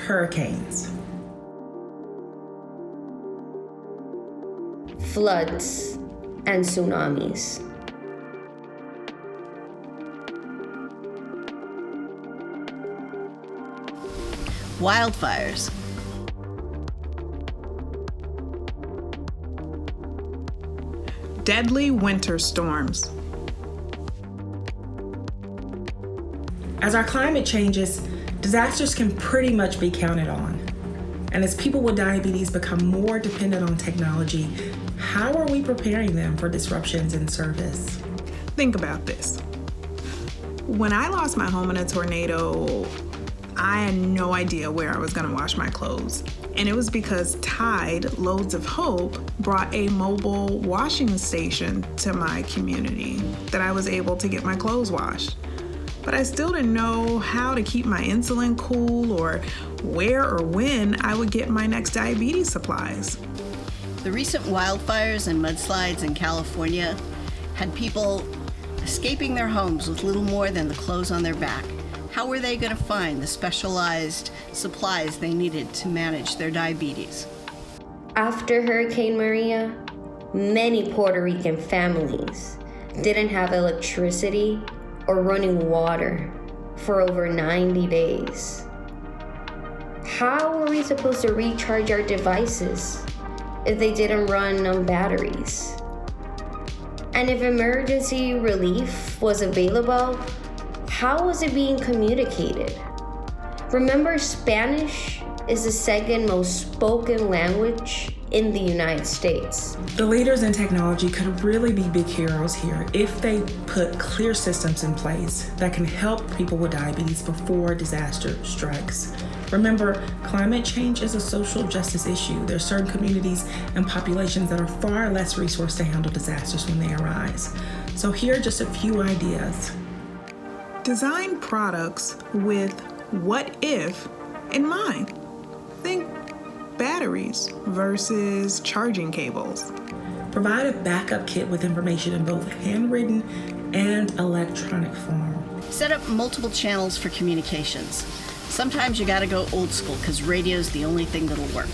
hurricanes, floods, and tsunamis. Wildfires. Deadly winter storms. As our climate changes, disasters can pretty much be counted on. And as people with diabetes become more dependent on technology, how are we preparing them for disruptions in service? Think about this. When I lost my home in a tornado, I had no idea where I was going to wash my clothes. And it was because Tide Loads of Hope brought a mobile washing station to my community that I was able to get my clothes washed. But I still didn't know how to keep my insulin cool or where or when I would get my next diabetes supplies. The recent wildfires and mudslides in California had people escaping their homes with little more than the clothes on their back. How were they going to find the specialized supplies they needed to manage their diabetes? After Hurricane Maria, many Puerto Rican families didn't have electricity or running water for over 90 days. How were we supposed to recharge our devices if they didn't run on batteries? And if emergency relief was available, how was it being communicated? Remember, Spanish is the second most spoken language in the United States. The leaders in technology could really be big heroes here if they put clear systems in place that can help people with diabetes before disaster strikes. Remember, climate change is a social justice issue. There are certain communities and populations that are far less resourced to handle disasters when they arise. So here are just a few ideas. Design products with what if in mind. Think batteries versus charging cables. Provide a backup kit with information in both handwritten and electronic form. Set up multiple channels for communications. Sometimes you gotta go old school because radio's the only thing that'll work.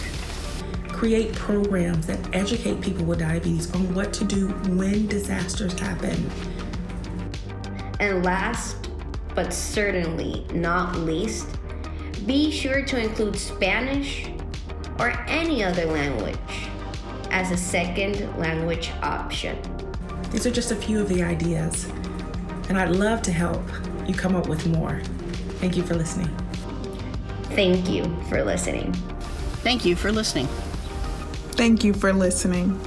Create programs that educate people with diabetes on what to do when disasters happen. And last, but certainly not least, be sure to include Spanish or any other language as a second language option. These are just a few of the ideas, and I'd love to help you come up with more. Thank you for listening. Thank you for listening. Thank you for listening. Thank you for listening.